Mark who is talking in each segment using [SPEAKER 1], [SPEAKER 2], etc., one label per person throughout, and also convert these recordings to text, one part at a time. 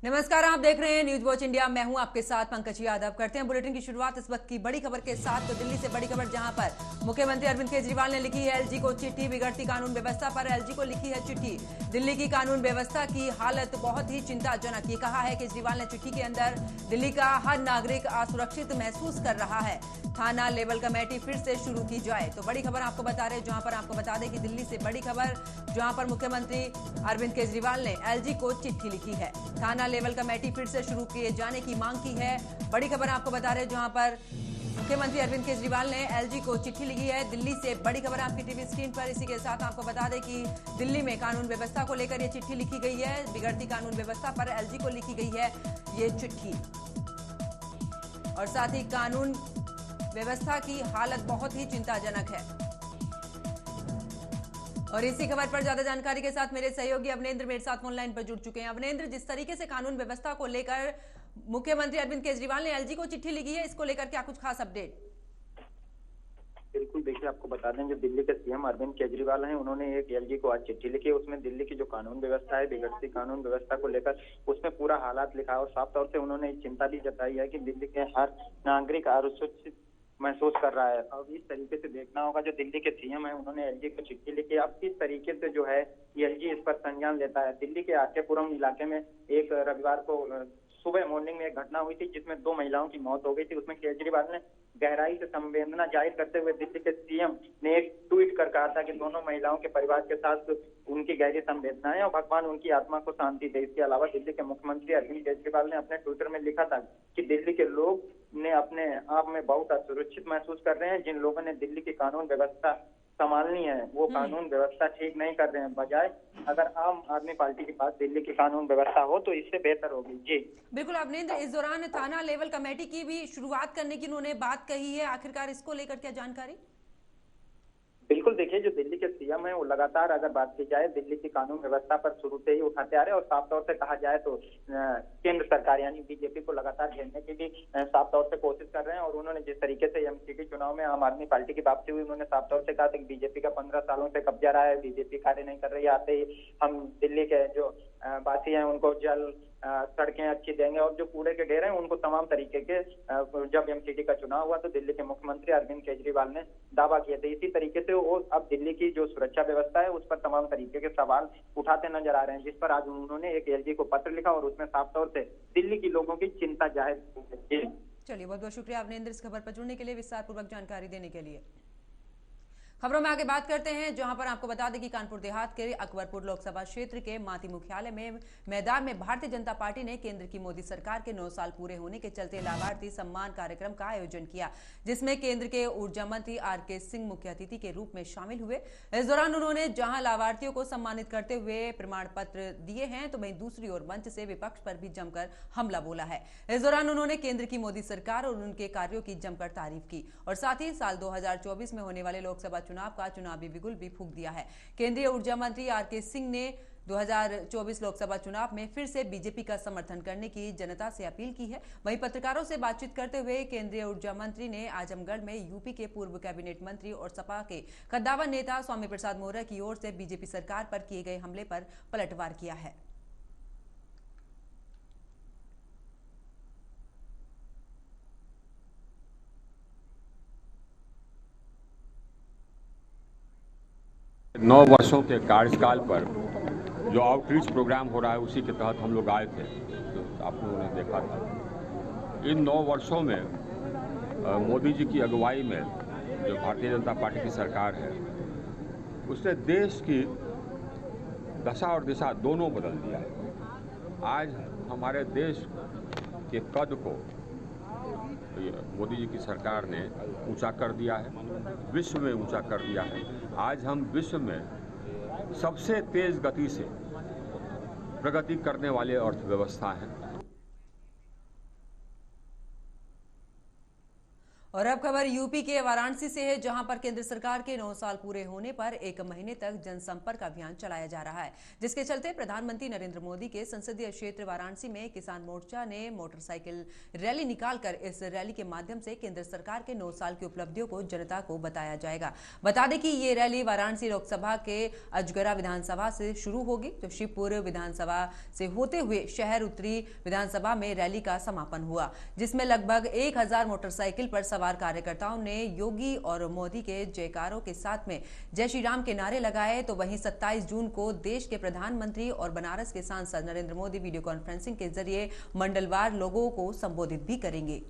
[SPEAKER 1] नमस्कार, आप देख रहे हैं न्यूज वॉच इंडिया। मैं हूं आपके साथ पंकज यादव। करते हैं बुलेटिन की शुरुआत इस वक्त की बड़ी खबर के साथ। तो दिल्ली से बड़ी खबर, जहां पर मुख्यमंत्री अरविंद केजरीवाल ने लिखी है एलजी को चिट्ठी। बिगड़ती कानून व्यवस्था पर एलजी को लिखी है चिट्ठी। दिल्ली की कानून व्यवस्था की हालत बहुत ही चिंताजनक। ये कहा है केजरीवाल ने चिट्ठी के अंदर, दिल्ली का हर नागरिक असुरक्षित महसूस कर रहा है। थाना लेवल कमेटी फिर से शुरू की जाए। तो बड़ी खबर आपको बता रहे, जहां पर आपको बता दें कि दिल्ली से बड़ी खबर, जहां पर मुख्यमंत्री अरविंद केजरीवाल ने एलजी को चिट्ठी लिखी है। थाना लेवल कमेटी फिर से शुरू किए जाने की मांग की है। बड़ी खबर आपको बता रहे, जहां पर मुख्यमंत्री अरविंद केजरीवाल ने एलजी को चिट्ठी लिखी है। दिल्ली से बड़ी खबर आपकी टीवी स्क्रीन पर। इसी के साथ आपको बता दें कि दिल्ली में कानून व्यवस्था को लेकर यह चिट्ठी लिखी गई है। बिगड़ती कानून व्यवस्था पर एलजी को लिखी गई है ये चिट्ठी। और साथ ही कानून व्यवस्था की हालत बहुत ही चिंताजनक है। और इसी खबर पर ज्यादा जानकारी के साथ मेरे सहयोगी अवनेंद्र मेरे साथ ऑनलाइन पर जुड़ चुके हैं। अवनेंद्र, जिस तरीके से कानून व्यवस्था को लेकर मुख्यमंत्री अरविंद केजरीवाल ने एलजी को चिट्ठी लिखी है, इसको लेकर क्या कुछ खास अपडेट?
[SPEAKER 2] बिल्कुल, देखिए आपको बता दें, जो दिल्ली के सीएम अरविंद केजरीवाल हैं, उन्होंने एक एलजी को आज चिट्ठी लिखी है। उसमें दिल्ली की जो कानून व्यवस्था है, बिगड़ती कानून व्यवस्था को लेकर उसमें पूरा हालात लिखा है। और साफ तौर से उन्होंने चिंता भी जताई है कि दिल्ली के हर नागरिक असुरक्षित महसूस कर रहा है। अब इस तरीके से देखना होगा, जो दिल्ली के सीएम है उन्होंने एलजी को चिट्ठी लिखी है। अब किस तरीके से जो है एलजी इस पर संज्ञान लेता है। दिल्ली के आकेपुरम इलाके में एक रविवार को सुबह मॉर्निंग में एक घटना हुई थी, जिसमें 2 महिलाओं की मौत हो गई थी। उसमें केजरीवाल ने गहराई से संवेदना जाहिर करते हुए दिल्ली के सीएम ने एक ट्वीट कर कहा था कि दोनों महिलाओं के परिवार के साथ उनकी गहरी संवेदनाएं और भगवान उनकी आत्मा को शांति दे। इसके अलावा दिल्ली के मुख्यमंत्री अरविंद केजरीवाल ने अपने ट्विटर में लिखा था कि दिल्ली के लोग ने अपने आप में बहुत असुरक्षित महसूस कर रहे हैं। जिन लोगों ने दिल्ली की कानून व्यवस्था संभालनी है, वो कानून व्यवस्था ठीक नहीं कर रहे हैं। बजाय अगर आम आदमी पार्टी के पास दिल्ली की कानून व्यवस्था हो तो इससे बेहतर होगी। जी
[SPEAKER 1] बिल्कुल अवनेंद्र, इस दौरान थाना लेवल कमेटी की भी शुरुआत करने की उन्होंने बात कही है। आखिरकार इसको लेकर क्या जानकारी?
[SPEAKER 2] बिल्कुल, देखिए, जो दिल्ली के सीएम है वो लगातार, अगर बात की जाए, दिल्ली की कानून व्यवस्था पर शुरू से ही उठाते आ रहे हैं। और साफ तौर से कहा जाए तो केंद्र सरकार यानी बीजेपी को लगातार घेरने की भी साफ तौर से कोशिश कर रहे हैं। और उन्होंने जिस तरीके से एमसीडी चुनाव में आम आदमी पार्टी की वापसी हुई, उन्होंने साफ तौर से कहा था कि बीजेपी का 15 सालों से कब्जा रहा है, बीजेपी कार्य नहीं कर रही है। आते ही हम दिल्ली के जो वासी हैं उनको जल सड़कें अच्छी देंगे, और जो कूड़े के ढेर हैं उनको तमाम तरीके के। जब एमसीडी का चुनाव हुआ तो दिल्ली के मुख्यमंत्री अरविंद केजरीवाल ने दावा किए थे। इसी तरीके से वो अब दिल्ली की जो सुरक्षा व्यवस्था है उस पर तमाम तरीके के सवाल उठाते नजर आ रहे हैं, जिस पर आज उन्होंने एक एलजी को पत्र लिखा और उसमें साफ तौर से दिल्ली की लोगों की चिंता जाहिर की।
[SPEAKER 1] चलिए, बहुत बहुत शुक्रिया अवनेंद्र इस खबर पर जुड़ने के लिए, विस्तार पूर्वक जानकारी देने के लिए। खबरों में आगे बात करते हैं, जहां पर आपको बता दें कि कानपुर देहात के अकबरपुर लोकसभा क्षेत्र के माती मुख्यालय में मैदान में भारतीय जनता पार्टी ने केंद्र की मोदी सरकार के 9 साल पूरे होने के चलते लाभार्थी सम्मान कार्यक्रम का आयोजन किया, जिसमें केंद्र के ऊर्जा मंत्री आरके सिंह मुख्य अतिथि के रूप में शामिल हुए। इस दौरान उन्होंने जहां लाभार्थियों को सम्मानित करते हुए प्रमाण पत्र दिए हैं, तो वहीं दूसरी ओर मंच से विपक्ष पर भी जमकर हमला बोला है। इस दौरान उन्होंने केंद्र की मोदी सरकार और उनके कार्यों की जमकर तारीफ की और साथ ही साल 2024 में होने वाले लोकसभा चुनाव का चुनावी बिगुल भी फूंक दिया है। केंद्रीय ऊर्जा मंत्री आरके सिंह ने 2024 लोकसभा चुनाव में फिर से बीजेपी का समर्थन करने की जनता से अपील की है। वहीं पत्रकारों से बातचीत करते हुए केंद्रीय ऊर्जा मंत्री ने आजमगढ़ में यूपी के पूर्व कैबिनेट मंत्री और सपा के कद्दावर नेता स्वामी प्रसाद मौर्य की ओर से बीजेपी सरकार पर किए गए हमले पर पलटवार किया है।
[SPEAKER 3] 9 वर्षों के कार्यकाल पर जो आउटरीच प्रोग्राम हो रहा है उसी के तहत हम लोग आए थे, तो आप लोगों ने देखा था। इन 9 वर्षों में मोदी जी की अगुवाई में जो भारतीय जनता पार्टी की सरकार है, उसने देश की दशा और दिशा दोनों बदल दिया है। आज हमारे देश के कद को मोदी जी की सरकार ने ऊंचा कर दिया है, विश्व में ऊंचा कर दिया है। आज हम विश्व में सबसे तेज गति से प्रगति करने वाले अर्थव्यवस्था हैं।
[SPEAKER 1] और अब खबर यूपी के वाराणसी से है, जहां पर केंद्र सरकार के 9 साल पूरे होने पर 1 महीने तक जनसंपर्क अभियान चलाया जा रहा है, जिसके चलते प्रधानमंत्री नरेंद्र मोदी के संसदीय क्षेत्र वाराणसी में किसान मोर्चा ने मोटरसाइकिल रैली निकालकर इस रैली के माध्यम से केंद्र सरकार के 9 साल की उपलब्धियों को जनता को बताया जाएगा। बता दें कि ये रैली वाराणसी लोकसभा के अजगरा विधानसभा से शुरू होगी, तो शिवपुर विधानसभा से होते हुए शहर उत्तरी विधानसभा में रैली का समापन हुआ, जिसमें लगभग 1000 मोटरसाइकिल पर सवार कार्यकर्ताओं ने योगी और मोदी के जयकारों के साथ में जय श्री राम के नारे लगाए। तो वहीं 27 जून को देश के प्रधानमंत्री और बनारस के सांसद नरेंद्र मोदी वीडियो कॉन्फ्रेंसिंग के जरिए मंडलवार लोगों को संबोधित भी करेंगे।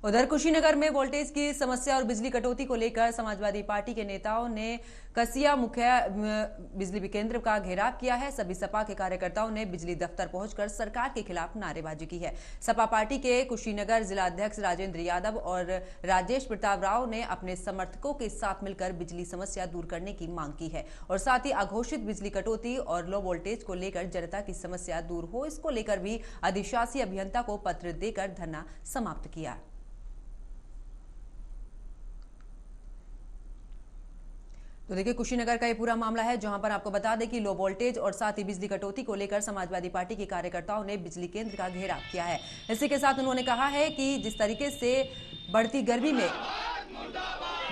[SPEAKER 1] उधर कुशीनगर में वोल्टेज की समस्या और बिजली कटौती को लेकर समाजवादी पार्टी के नेताओं ने कसिया मुख्य बिजली केंद्र का घेराव किया है। सभी सपा के कार्यकर्ताओं ने बिजली दफ्तर पहुंचकर सरकार के खिलाफ नारेबाजी की है। सपा पार्टी के कुशीनगर जिला अध्यक्ष राजेंद्र यादव और राजेश प्रताप राव ने अपने समर्थकों के साथ मिलकर बिजली समस्या दूर करने की मांग की है और साथ ही अघोषित बिजली कटौती और लो वोल्टेज को लेकर जनता की समस्या दूर हो, इसको लेकर भी अधिशासी अभियंता को पत्र देकर धरना समाप्त किया। तो देखिए, कुशीनगर का ये पूरा मामला है, जहां पर आपको बता दें कि लो वोल्टेज और साथ ही बिजली कटौती को लेकर समाजवादी पार्टी के कार्यकर्ताओं ने बिजली केंद्र का घेराव किया है। इसी के साथ उन्होंने कहा है कि जिस तरीके से बढ़ती गर्मी में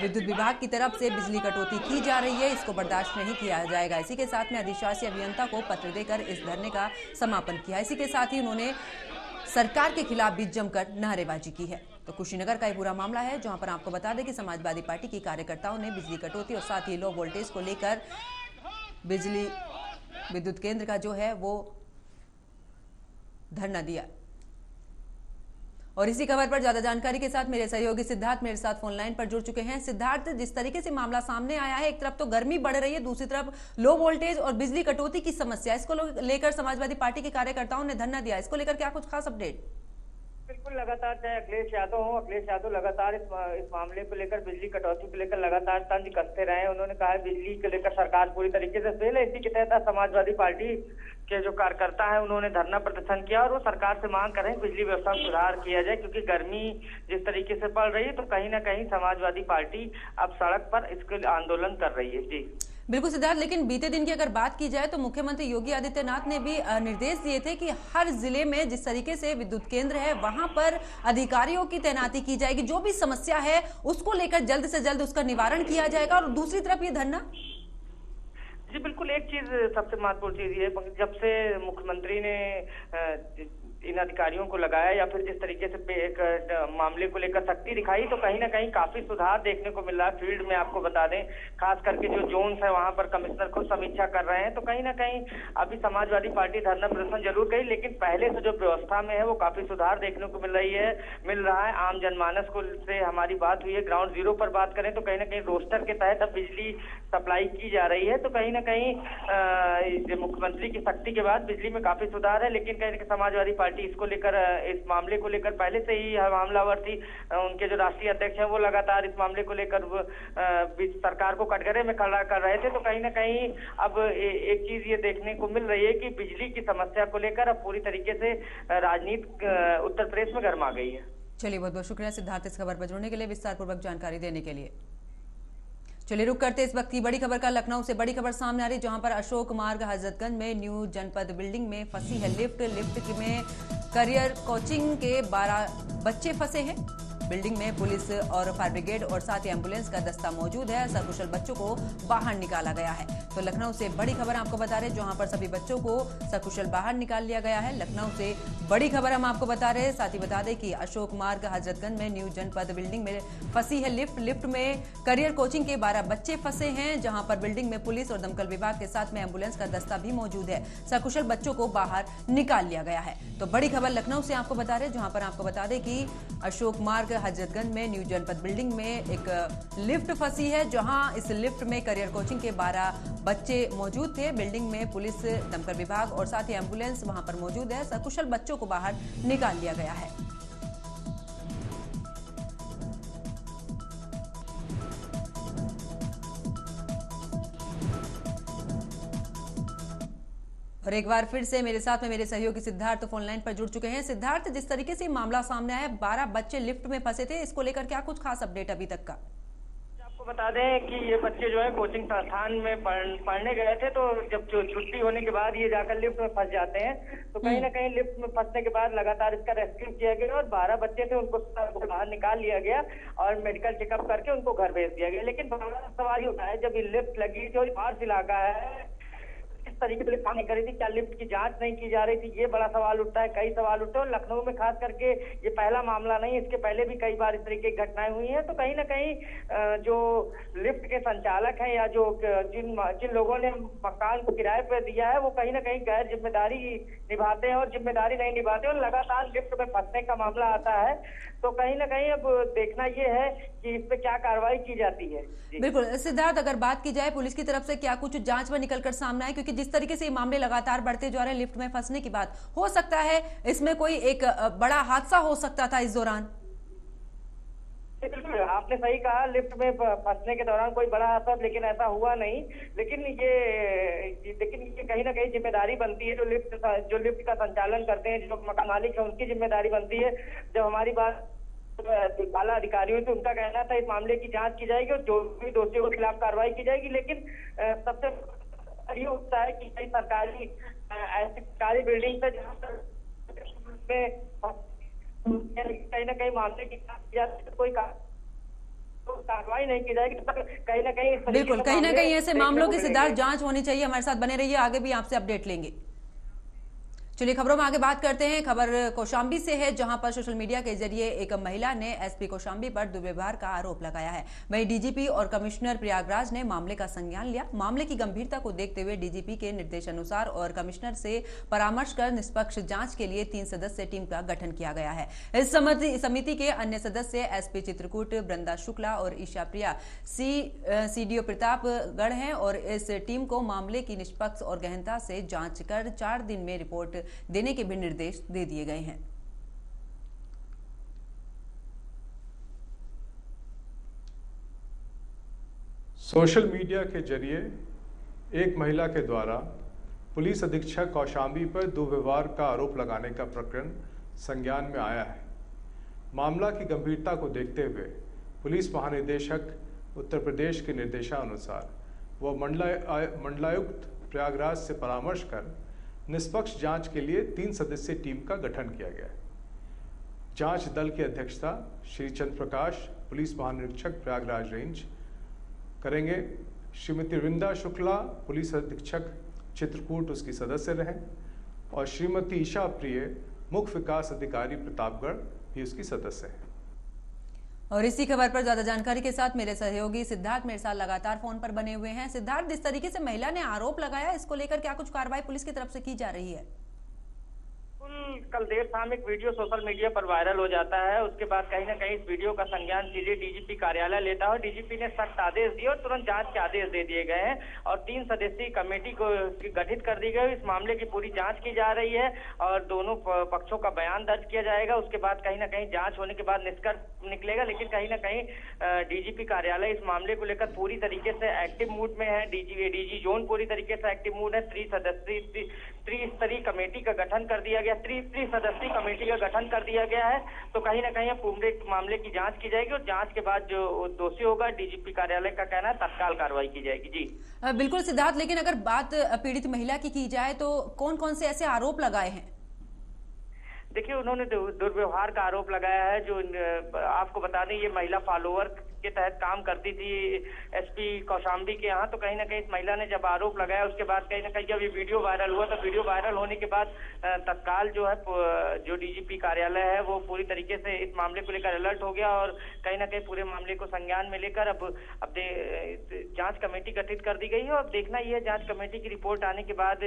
[SPEAKER 1] विद्युत विभाग की तरफ से बिजली कटौती की जा रही है, इसको बर्दाश्त नहीं किया जाएगा। इसी के साथ में अधिशासी अभियंता को पत्र देकर इस धरने का समापन किया। इसी के साथ ही उन्होंने सरकार के खिलाफ भी जमकर नारेबाजी की है। तो कुशीनगर का ये पूरा मामला है, जहां पर आपको बता दें कि समाजवादी पार्टी की कार्यकर्ताओं ने बिजली कटौती और साथ ही लो वोल्टेज को लेकर बिजली विद्युत केंद्र का जो है वो धरना दिया। और इसी खबर पर ज्यादा जानकारी के साथ मेरे सहयोगी सिद्धार्थ मेरे साथ फोन लाइन पर जुड़ चुके हैं। सिद्धार्थ, जिस तरीके से मामला सामने आया है, एक तरफ तो गर्मी बढ़ रही है, दूसरी तरफ लो वोल्टेज और बिजली कटौती की समस्या, इसको लेकर समाजवादी पार्टी के कार्यकर्ताओं ने धरना दिया, इसको लेकर क्या कुछ खास अपडेट?
[SPEAKER 4] बिल्कुल, लगातार चाहे अखिलेश यादव लगातार इस मामले को लेकर, बिजली कटौती को लेकर लगातार तंज कसते रहे। उन्होंने कहा है बिजली को लेकर सरकार पूरी तरीके से फेल है। इसी के तहत समाजवादी पार्टी के जो कार्यकर्ता है उन्होंने धरना प्रदर्शन किया और वो सरकार से मांग कर रहे हैं बिजली व्यवस्था में सुधार किया जाए, क्योंकि गर्मी जिस तरीके से पड़ रही है तो कहीं ना कहीं समाजवादी पार्टी अब सड़क पर इसके आंदोलन कर रही है। जी
[SPEAKER 1] बिल्कुल सिद्धार्थ, लेकिन बीते दिन की अगर बात की जाए तो मुख्यमंत्री योगी आदित्यनाथ ने भी निर्देश दिए थे कि हर जिले में जिस तरीके से विद्युत केंद्र है वहां पर अधिकारियों की तैनाती की जाएगी, जो भी समस्या है उसको लेकर जल्द से जल्द उसका निवारण किया जाएगा। और दूसरी तरफ ये धरना,
[SPEAKER 4] जी बिल्कुल, एक चीज सबसे महत्वपूर्ण चीज ये, जब से मुख्यमंत्री ने इन अधिकारियों को लगाया या फिर जिस तरीके से एक मामले को लेकर सख्ती दिखाई, तो कहीं ना कहीं काफी सुधार देखने को मिल रहा है फील्ड में। आपको बता दें, खास करके जो जोन्स है वहां पर कमिश्नर खुद समीक्षा कर रहे हैं, तो कहीं ना कहीं अभी समाजवादी पार्टी धरना प्रदर्शन जरूर करी, लेकिन पहले से जो व्यवस्था में है वो काफी सुधार देखने को मिल रहा है। आम जनमानस को से हमारी बात हुई है, ग्राउंड जीरो पर बात करें तो कहीं ना कहीं रोस्टर के तहत अब बिजली सप्लाई की जा रही है। तो कहीं ना कहीं मुख्यमंत्री की सख्ती के बाद बिजली में काफी सुधार है, लेकिन कहीं समाजवादी पार्टी इसको लेकर, इस मामले को लेकर पहले से ही मामलावर थी। उनके जो राष्ट्रीय अध्यक्ष हैं वो लगातार इस मामले को लेकर सरकार को कटघरे में खड़ा कर रहे थे। तो कहीं ना कहीं अब एक चीज ये देखने को मिल रही है कि बिजली की समस्या को लेकर अब पूरी तरीके से राजनीति उत्तर प्रदेश में गर्मा गई है।
[SPEAKER 1] चलिए, बहुत बहुत शुक्रिया सिद्धार्थ इस खबर पर जुड़ने के लिए, विस्तार पूर्वक जानकारी देने के लिए। चलिए रुक करते इस वक्त की बड़ी खबर का। लखनऊ से बड़ी खबर सामने आ रही, जहां पर अशोक मार्ग हजरतगंज में न्यू जनपद बिल्डिंग में फंसी है लिफ्ट में करियर कोचिंग के 12 बच्चे फंसे हैं। बिल्डिंग में पुलिस और फायर ब्रिगेड और साथ ही एम्बुलेंस का दस्ता मौजूद है। सकुशल बच्चों को बाहर निकाला गया है। तो लखनऊ से बड़ी खबर आपको बता रहे हैं, जहां पर सभी बच्चों को सकुशल बाहर निकाल लिया गया है। लखनऊ से बड़ी खबर हम आपको बता रहे हैं। साथ ही बता दें कि अशोक मार्ग हजरतगंज में न्यू जनपद बिल्डिंग में फंसी है लिफ्ट में करियर कोचिंग के 12 बच्चे फंसे हैं, जहां पर बिल्डिंग में पुलिस और दमकल विभाग के साथ में एम्बुलेंस का दस्ता भी मौजूद है। सकुशल बच्चों को बाहर निकाल लिया गया है। तो बड़ी खबर लखनऊ से आपको बता रहे हैं, जहां पर आपको बता दें कि अशोक मार्ग हजरतगंज में न्यू जनपद बिल्डिंग में एक लिफ्ट फंसी है, जहां इस लिफ्ट में करियर कोचिंग के 12 बच्चे मौजूद थे। बिल्डिंग में पुलिस, दमकल विभाग और साथ ही एम्बुलेंस वहां पर मौजूद है। सकुशल बच्चों को बाहर निकाल लिया गया है। और एक बार फिर से मेरे साथ में मेरे सहयोगी सिद्धार्थ फोन लाइन पर जुड़ चुके हैं। सिद्धार्थ, जिस तरीके से मामला सामने आया, 12 बच्चे लिफ्ट में फंसे थे, इसको लेकर क्या कुछ खास अपडेट अभी तक का?
[SPEAKER 4] आपको बता दें कि ये बच्चे जो है कोचिंग संस्थान में पढ़ने गए थे, तो जब छुट्टी होने के बाद ये जाकर लिफ्ट में फंस जाते हैं। तो कहीं ना कहीं लिफ्ट में फंसने के बाद लगातार इसका रेस्क्यू किया गया और 12 बच्चे थे उनको बाहर निकाल लिया गया और मेडिकल चेकअप करके उनको घर भेज दिया गया। लेकिन बड़ा सवाल ये उठा है, जब ये लिफ्ट लगी थी और बाहर इलाका है, इस तरीके से काम नहीं कर रही थी, क्या लिफ्ट की जांच नहीं की जा रही थी? ये बड़ा सवाल उठता है, कई सवाल उठते हैं। और लखनऊ में खास करके ये पहला मामला नहीं, इसके पहले भी कई बार इस तरीके की घटनाएं हुई हैं। तो कहीं ना कहीं जो लिफ्ट के संचालक हैं या जो जिन लोगों ने मकान को किराए पर दिया है, वो कहीं ना कहीं गैर जिम्मेदारी निभाते हैं और जिम्मेदारी नहीं निभाते और लगातार लिफ्ट में फंसने का मामला आता है। तो कहीं ना कहीं अब देखना ये है कि इस पे क्या कार्रवाई की जाती है।
[SPEAKER 1] बिल्कुल सिद्धार्थ, अगर बात की जाए पुलिस की तरफ से क्या कुछ जांच में निकलकर सामने आए, क्योंकि जिस तरीके से ये मामले लगातार बढ़ते जा रहे हैं लिफ्ट में फंसने की बात, हो सकता है इसमें कोई एक बड़ा हादसा हो सकता था इस दौरान?
[SPEAKER 4] आपने सही कहा, लिफ्ट में फंसने के दौरान कोई बड़ा हादसा, लेकिन ऐसा हुआ नहीं। लेकिन ये कहीं ना कहीं जिम्मेदारी बनती है जो लिफ्ट का संचालन करते हैं, जो मकान मालिक है, उनकी जिम्मेदारी बनती है। जब हमारी बात आला अधिकारियों से, उनका कहना था इस मामले की जांच की जाएगी और जो भी दोषियों के खिलाफ कार्रवाई की जाएगी। लेकिन सबसे ये होता है कि कई सरकारी बिल्डिंग है जहाँ पर कहीं ना कहीं मामले की जांच कोई कार्रवाई नहीं की जाएगी, तो कहीं ना कहीं
[SPEAKER 1] बिल्कुल कहीं ना कहीं ऐसे मामलों की सिद्धार्थ जांच होनी चाहिए। हमारे साथ बने रहिए, आगे भी आपसे अपडेट लेंगे। चलिए खबरों में आगे बात करते हैं। खबर कौशाम्बी से है, जहां पर सोशल मीडिया के जरिए एक महिला ने एसपी कौशाम्बी पर दुर्व्यवहार का आरोप लगाया है। वहीं डीजीपी और कमिश्नर प्रयागराज ने मामले का संज्ञान लिया। मामले की गंभीरता को देखते हुए डीजीपी के निर्देशानुसार और कमिश्नर से परामर्श कर निष्पक्ष जांच के लिए 3 सदस्यीय टीम का गठन किया गया है। इस समिति के अन्य सदस्य एसपी चित्रकूट बृंदा शुक्ला और ईशा प्रिया सीडीओ प्रतापगढ़ हैं और इस टीम को मामले की निष्पक्ष और गहनता से जांच कर 4 दिन में रिपोर्ट देने के भी निर्देश दे दिए गए हैं।
[SPEAKER 5] सोशल मीडिया के जरिए एक महिला के द्वारा पुलिस अधीक्षक कौशाम्बी पर दुर्व्यवहार का आरोप लगाने का प्रकरण संज्ञान में आया है। मामला की गंभीरता को देखते हुए पुलिस महानिदेशक उत्तर प्रदेश के निर्देशानुसार वह मंडलायुक्त प्रयागराज से परामर्श कर निष्पक्ष जांच के लिए 3 सदस्यीय टीम का गठन किया गया। जांच दल की अध्यक्षता श्री चंद्र प्रकाश, पुलिस महानिरीक्षक प्रयागराज रेंज करेंगे। श्रीमती वृंदा शुक्ला, पुलिस अधीक्षक चित्रकूट, उसकी सदस्य रहे और श्रीमती ईशा प्रिय, मुख्य विकास अधिकारी प्रतापगढ़, भी उसकी सदस्य है।
[SPEAKER 1] और इसी खबर पर ज्यादा जानकारी के साथ मेरे सहयोगी सिद्धार्थ मेरे साथ लगातार फोन पर बने हुए हैं। सिद्धार्थ, जिस तरीके से महिला ने आरोप लगाया, इसको लेकर क्या कुछ कार्रवाई पुलिस की तरफ से की जा रही है?
[SPEAKER 4] कल देर शाम एक वीडियो सोशल मीडिया पर वायरल हो जाता है। उसके बाद कहीं ना कहीं इस वीडियो का संज्ञान सीधे डीजीपी कार्यालय लेता है और डीजीपी ने सख्त आदेश दिए और तुरंत जांच के आदेश दे दिए गए हैं और 3 सदस्यीय कमेटी को गठित कर दी गई। इस मामले की पूरी जांच की जा रही है और दोनों पक्षों का बयान दर्ज किया जाएगा। उसके बाद कहीं ना कहीं जांच होने के बाद निष्कर्ष निकलेगा। लेकिन कहीं ना कहीं डीजीपी कार्यालय इस मामले को लेकर पूरी तरीके से एक्टिव मूड में है। डीजी जोन पूरी तरीके से एक्टिव मूड है। त्रिस्तरीय कमेटी का गठन कर दिया गया, त्रिसदस्यीय कमेटी का गठन कर दिया गया है। तो कहीं ना कहीं पूरे मामले की जांच की जाएगी और जांच के बाद जो दोषी होगा, डीजीपी कार्यालय का कहना है तत्काल कार्रवाई की जाएगी। जी
[SPEAKER 1] बिल्कुल सिद्धार्थ, लेकिन अगर बात पीड़ित महिला की जाए तो कौन कौन से ऐसे आरोप लगाए हैं?
[SPEAKER 4] देखिए, उन्होंने दुर्व्यवहार का आरोप लगाया है। जो आपको बता दें, ये महिला फॉलोअर के तहत काम करती थी एसपी कौशाम्बी के यहाँ। तो कहीं ना कहीं इस महिला ने जब आरोप लगाया, उसके बाद कहीं ना कहीं जब ये वीडियो वायरल हुआ, तो वीडियो वायरल होने के बाद तत्काल जो है जो डीजीपी कार्यालय है वो पूरी तरीके से इस मामले को लेकर अलर्ट हो गया और कहीं ना कहीं पूरे मामले को संज्ञान में लेकर अब जांच कमेटी गठित कर दी गई है। और देखना ये है जांच कमेटी की रिपोर्ट आने के बाद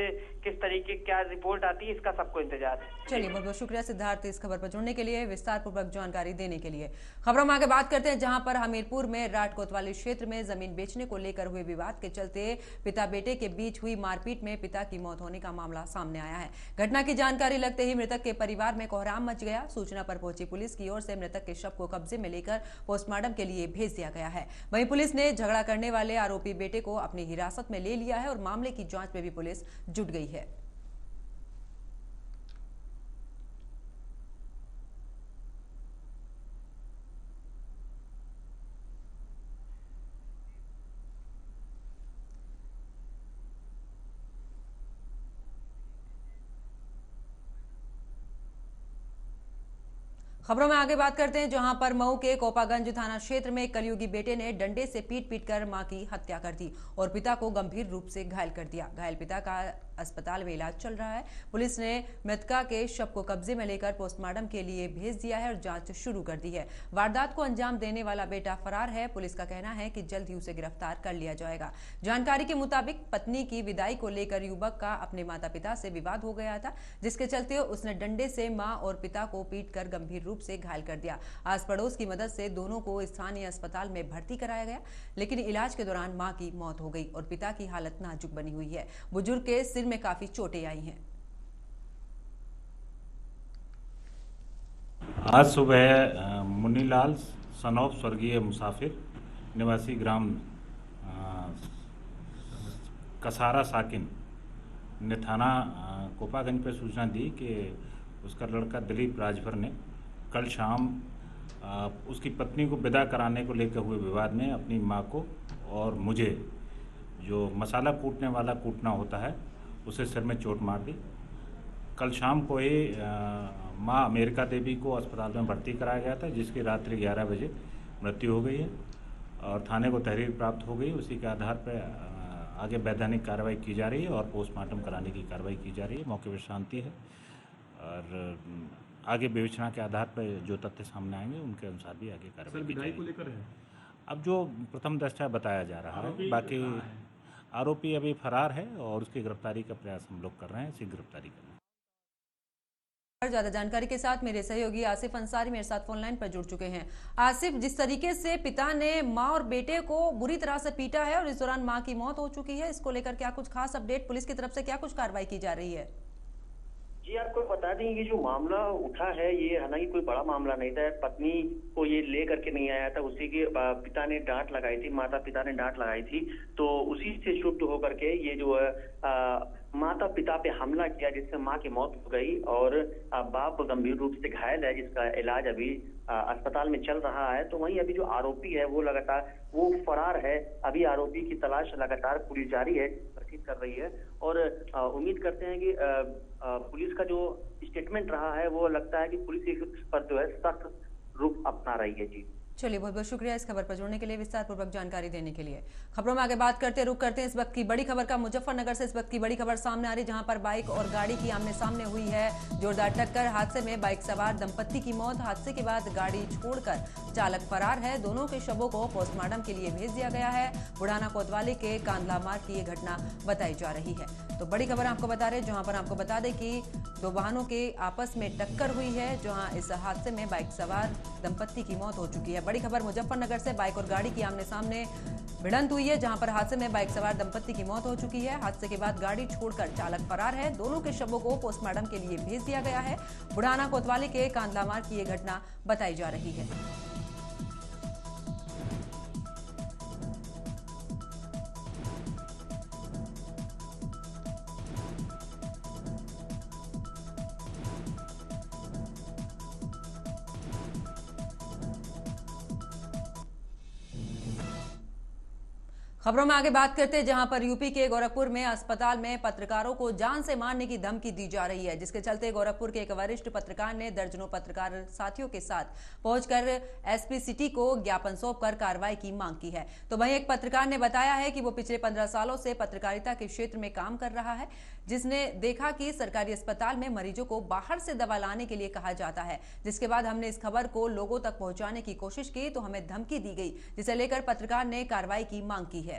[SPEAKER 4] किस तरीके क्या रिपोर्ट आती है, इसका सबको इंतजार है।
[SPEAKER 1] चलिए, बहुत बहुत शुक्रिया सिद्धार्थ इस खबर पर जुड़ने के लिए, विस्तार पूर्वक जानकारी देने के लिए। खबरों में आगे बात करते हैं, जहां पर हमीरपुर में राट कोतवाली क्षेत्र में जमीन बेचने को लेकर हुए विवाद के चलते पिता बेटे के बीच हुई मारपीट में पिता की मौत होने का मामला सामने आया है। घटना की जानकारी लगते ही मृतक के परिवार में कोहराम मच गया। सूचना पर पहुंची पुलिस की ओर से मृतक के शव को कब्जे में लेकर पोस्टमार्टम के लिए भेज दिया गया है। वहीं पुलिस ने झगड़ा करने वाले आरोपी बेटे को अपनी हिरासत में ले लिया है और मामले की जांच में भी पुलिस जुट गई है। खबरों में आगे बात करते हैं, जहां पर मऊ के कोपागंज थाना क्षेत्र में एक कलयुगी बेटे ने डंडे से पीट कर मां की हत्या कर दी और पिता को गंभीर रूप से घायल कर दिया। घायल पिता का अस्पताल में इलाज चल रहा है। पुलिस ने मृतका के शव को कब्जे में लेकर पोस्टमार्टम के लिए भेज दिया है और जांच शुरू कर दी है। वारदात को अंजाम देने वाला बेटा फरार है। पुलिस का कहना है कि जल्द ही उसे गिरफ्तार कर लिया जाएगा। जानकारी के मुताबिक पत्नी की विदाई को लेकर युवक का अपने माता पिता से विवाद हो गया था, जिसके चलते उसने डंडे से मां और पिता को पीटकर गंभीर रूप से घायल कर दिया। आस पड़ोस की मदद से दोनों को स्थानीय अस्पताल में भर्ती कराया गया, लेकिन इलाज के दौरान मां की मौत हो गई और पिता की हालत नाजुक बनी हुई है। बुजुर्ग के सिर में काफी चोटें आई हैं।
[SPEAKER 6] आज सुबह मुन्नीलाल सनौफ स्वर्गीय मुसाफिर निवासी ग्राम कसारा साकिन ने थाना कोपागंज पर सूचना दी कि उसका लड़का दिलीप राजभर ने कल शाम उसकी पत्नी को विदा कराने को लेकर हुए विवाद में अपनी मां को और मुझे, जो मसाला कूटने वाला कूटना होता है, उसे सिर में चोट मार दी। कल शाम को ही मां अमेरिका देवी को अस्पताल में भर्ती कराया गया था, जिसकी रात्रि 11 बजे मृत्यु हो गई है और थाने को तहरीर प्राप्त हो गई। उसी के आधार पर आगे वैधानिक कार्रवाई की जा रही है और पोस्टमार्टम कराने की कार्रवाई की जा रही है। मौके पर शांति है और आगे विवेचना के आधार पर जो तथ्य सामने आएंगे उनके अनुसार भी आगे कार्रवाई की जाएगी। को लेकर है अब जो प्रथम दृष्टया बताया जा रहा है, बाकी आरोपी अभी फरार है और उसकी गिरफ्तारी का प्रयास हम लोग कर रहे हैं, शीघ्र गिरफ्तारी कर रहे हैं।
[SPEAKER 1] ज्यादा जानकारी के साथ मेरे सहयोगी आसिफ अंसारी मेरे साथ फोन लाइन पर जुड़ चुके हैं। आसिफ, जिस तरीके से पिता ने मां और बेटे को बुरी तरह से पीटा है और इस दौरान मां की मौत हो चुकी है, इसको लेकर क्या कुछ खास अपडेट, पुलिस की तरफ से क्या कुछ कार्रवाई की जा रही है?
[SPEAKER 7] जी, आपको बता दें कि जो मामला उठा है ये हालांकि कोई बड़ा मामला नहीं था। पत्नी को ये ले करके नहीं आया था, उसी के पिता ने डांट लगाई थी, माता पिता ने डांट लगाई थी, तो उसी से क्षुब्ध होकर के ये जो है माता पिता पे हमला किया, जिससे मां की मौत हो गई और बाप गंभीर रूप से घायल है, जिसका इलाज अभी अस्पताल में चल रहा है। तो वहीं अभी जो आरोपी है वो लगातार वो फरार है। अभी आरोपी की तलाश लगातार पुलिस जारी है, कर रही है और उम्मीद करते हैं कि पुलिस का जो स्टेटमेंट रहा है वो लगता है कि पुलिस इस पर जो है सख्त रुख अपना रही है। जी
[SPEAKER 1] चलिए, बहुत बहुत शुक्रिया इस खबर पर जुड़ने के लिए, विस्तार पूर्वक जानकारी देने के लिए। खबरों में आगे बात करते रुक करते हैं इस वक्त की बड़ी खबर का। मुजफ्फरनगर से इस वक्त की बड़ी खबर सामने आ रही, जहां पर बाइक और गाड़ी की आमने सामने हुई है जोरदार टक्कर। हादसे में बाइक सवार दंपत्ति की मौत। हादसे के बाद गाड़ी छोड़कर चालक फरार है। दोनों के शवों को पोस्टमार्टम के लिए भेज दिया गया है। बुढ़ाना कोतवाली के कांदला मार्ग की ये घटना बताई जा रही है। तो बड़ी खबर आपको बता रहे, जहां पर आपको बता दें कि दो वाहनों के आपस में टक्कर हुई है, जहां इस हादसे में बाइक सवार दंपत्ति की मौत हो चुकी है। बड़ी खबर मुजफ्फरनगर से, बाइक और गाड़ी की आमने सामने भिड़ंत हुई है, जहां पर हादसे में बाइक सवार दंपत्ति की मौत हो चुकी है। हादसे के बाद गाड़ी छोड़कर चालक फरार है। दोनों के शवों को पोस्टमार्टम के लिए भेज दिया गया है। बुढ़ाना कोतवाली के कांदला मार्ग की यह घटना बताई जा रही है। खबरों में आगे बात करते हैं, जहां पर यूपी के गोरखपुर में अस्पताल में पत्रकारों को जान से मारने की धमकी दी जा रही है, जिसके चलते गोरखपुर के एक वरिष्ठ पत्रकार ने दर्जनों पत्रकार साथियों के साथ पहुंचकर एसपी सिटी को ज्ञापन सौंपकर कार्रवाई की मांग की है। तो वहीं एक पत्रकार ने बताया है कि वो पिछले 15 सालों से पत्रकारिता के क्षेत्र में काम कर रहा है, जिसने देखा कि सरकारी अस्पताल में मरीजों को बाहर से दवा लाने के लिए कहा जाता है। जिसके बाद हमने इस खबर को लोगों तक पहुंचाने की कोशिश की तो हमें धमकी दी गई, जिसे लेकर पत्रकार ने कार्रवाई की मांग की है।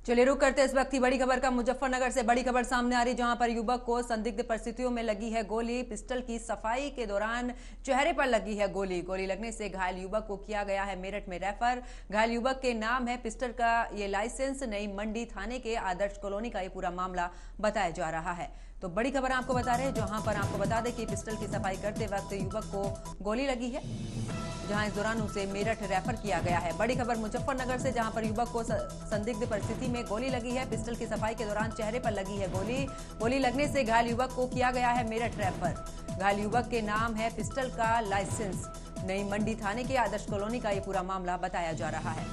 [SPEAKER 1] चलिए रुक करते इस वक्त की बड़ी खबर का। मुजफ्फरनगर से बड़ी खबर सामने आ रही, जहां पर युवक को संदिग्ध परिस्थितियों में लगी है गोली। पिस्टल की सफाई के दौरान चेहरे पर लगी है गोली। गोली लगने से घायल युवक को किया गया है मेरठ में रेफर। घायल युवक के नाम है। पिस्टल का ये लाइसेंस नई मंडी थाने के आदर्श कॉलोनी का ये पूरा मामला बताया जा रहा है। तो बड़ी खबर आपको बता रहे हैं, जहां पर आपको बता दें कि पिस्टल की सफाई करते वक्त युवक को गोली लगी है, जहां इस दौरान उसे मेरठ रेफर किया गया है। बड़ी खबर मुजफ्फरनगर से, जहां पर युवक को संदिग्ध परिस्थिति में गोली लगी है। पिस्टल की सफाई के दौरान चेहरे पर लगी है गोली। गोली लगने से घायल युवक को किया गया है मेरठ रेफर। घायल युवक के नाम है। पिस्टल का लाइसेंस नई मंडी थाने के आदर्श कॉलोनी का ये पूरा मामला बताया जा रहा है।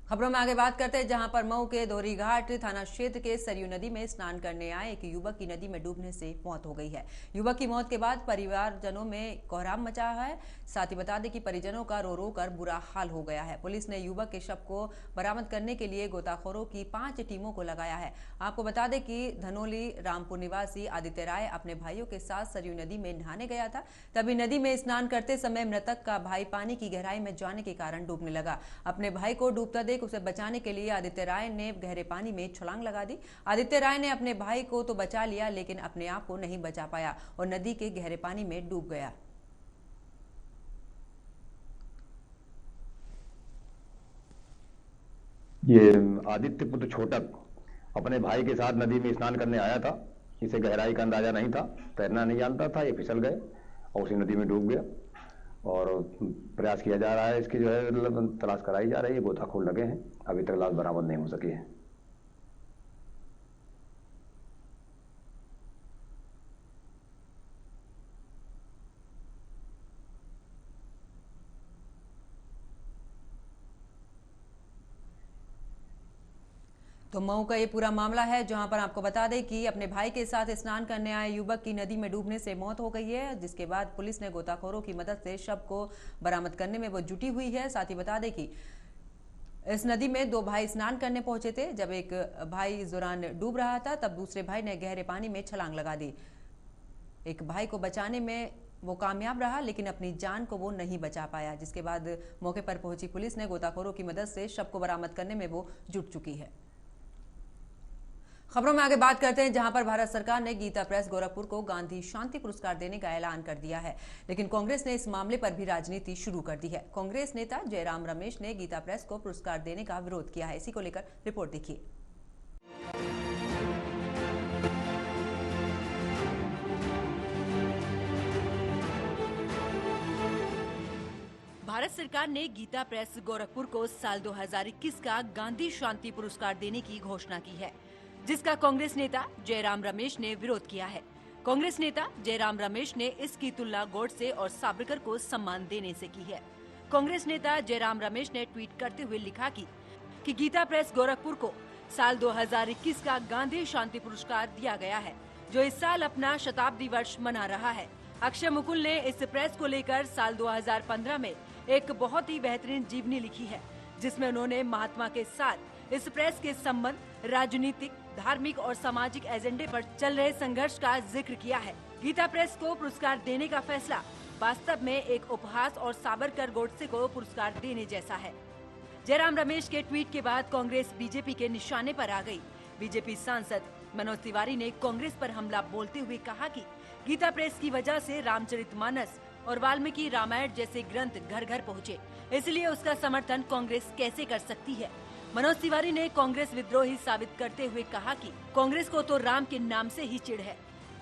[SPEAKER 1] खबरों में आगे बात करते हैं, जहां पर मऊ के दोहरीघाट थाना क्षेत्र के सरयू नदी में स्नान करने आए एक युवक की नदी में डूबने से मौत हो गई है। युवक की मौत के बाद परिवारजनों में कोहराम मचा है। साथ ही बता दें कि परिजनों का रो रो कर बुरा हाल हो गया है। पुलिस ने युवक के शव को बरामद करने के लिए गोताखोरों की 5 टीमों को लगाया है। आपको बता दें कि धनोली रामपुर निवासी आदित्य राय अपने भाइयों के साथ सरयू नदी में नहाने गया था। तभी नदी में स्नान करते समय मृतक का भाई पानी की गहराई में जाने के कारण डूबने लगा। अपने भाई को डूबता देख उसे बचाने के लिए आदित्य राय ने गहरे पानी में छलांग लगा दी। आदित्य राय ने अपने भाई को तो बचा लिया, लेकिन अपने आप को नहीं बचा पाया और नदी के गहरे पानी में डूब गया।
[SPEAKER 8] ये आदित्य पुत्र छोटक अपने भाई के साथ नदी में स्नान करने आया था। इसे गहराई का अंदाजा नहीं था, तैरना नहीं जानता था। ये फिसल गए और उसी नदी में डूब गया और प्रयास किया जा रहा है, इसकी जो है तलाश कराई जा रही है, गोताखोर लगे हैं। अभी तक लाश बरामद नहीं हो सकी है।
[SPEAKER 1] तो मऊ का ये पूरा मामला है, जहां पर आपको बता दें कि अपने भाई के साथ स्नान करने आए युवक की नदी में डूबने से मौत हो गई है, जिसके बाद पुलिस ने गोताखोरों की मदद से शव को बरामद करने में वो जुटी हुई है। साथ ही बता दें कि इस नदी में 2 भाई स्नान करने पहुंचे थे। जब एक भाई इस दौरान डूब रहा था, तब दूसरे भाई ने गहरे पानी में छलांग लगा दी। एक भाई को बचाने में वो कामयाब रहा, लेकिन अपनी जान को वो नहीं बचा पाया, जिसके बाद मौके पर पहुंची पुलिस ने गोताखोरों की मदद से शव को बरामद करने में वो जुट चुकी है। खबरों में आगे बात करते हैं, जहां पर भारत सरकार ने गीता प्रेस गोरखपुर को गांधी शांति पुरस्कार देने का ऐलान कर दिया है, लेकिन कांग्रेस ने इस मामले पर भी राजनीति शुरू कर दी है। कांग्रेस नेता जयराम रमेश ने गीता प्रेस को पुरस्कार देने का विरोध किया है। इसी को लेकर रिपोर्ट देखिए। भारत सरकार ने गीता प्रेस गोरखपुर को साल 2021 का गांधी शांति पुरस्कार देने की घोषणा की है, जिसका कांग्रेस नेता जयराम रमेश ने विरोध किया है। कांग्रेस नेता जयराम रमेश ने इसकी तुलना गोडसे और सावरकर को सम्मान देने से की है। कांग्रेस नेता जयराम रमेश ने ट्वीट करते हुए लिखा कि गीता प्रेस गोरखपुर को साल 2021 का गांधी शांति पुरस्कार दिया गया है, जो इस साल अपना शताब्दी वर्ष मना रहा है। अक्षय मुकुल ने इस प्रेस को लेकर साल 2015 में एक बहुत ही बेहतरीन जीवनी लिखी है, जिसमें उन्होंने महात्मा के साथ इस प्रेस के संबंध, राजनीतिक, धार्मिक और सामाजिक एजेंडे पर चल रहे संघर्ष का जिक्र किया है। गीता प्रेस को पुरस्कार देने का फैसला वास्तव में एक उपहास और सावरकर गोडसे को पुरस्कार देने जैसा है। जयराम रमेश के ट्वीट के बाद कांग्रेस बीजेपी के निशाने पर आ गई। बीजेपी सांसद मनोज तिवारी ने कांग्रेस पर हमला बोलते हुए कहा कि गीता प्रेस की वजह से रामचरितमानस और वाल्मीकि रामायण जैसे ग्रंथ घर घर पहुँचे, इसलिए उसका समर्थन कांग्रेस कैसे कर सकती है। मनोज तिवारी ने कांग्रेस विद्रोही साबित करते हुए कहा कि कांग्रेस को तो राम के नाम से ही चिढ़ है।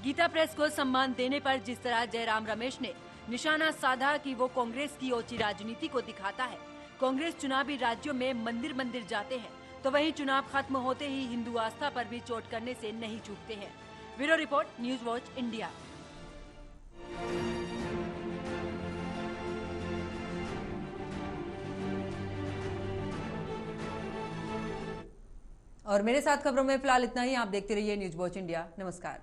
[SPEAKER 1] गीता प्रेस को सम्मान देने पर जिस तरह जयराम रमेश ने निशाना साधा कि वो कांग्रेस की ओछी राजनीति को दिखाता है। कांग्रेस चुनावी राज्यों में मंदिर मंदिर जाते हैं, तो वहीं चुनाव खत्म होते ही हिंदू आस्था पर भी चोट करने से नहीं चूकते हैं। Bureau report, news watch India. और मेरे साथ खबरों में फिलहाल इतना ही। आप देखते रहिए न्यूज वॉच इंडिया। नमस्कार।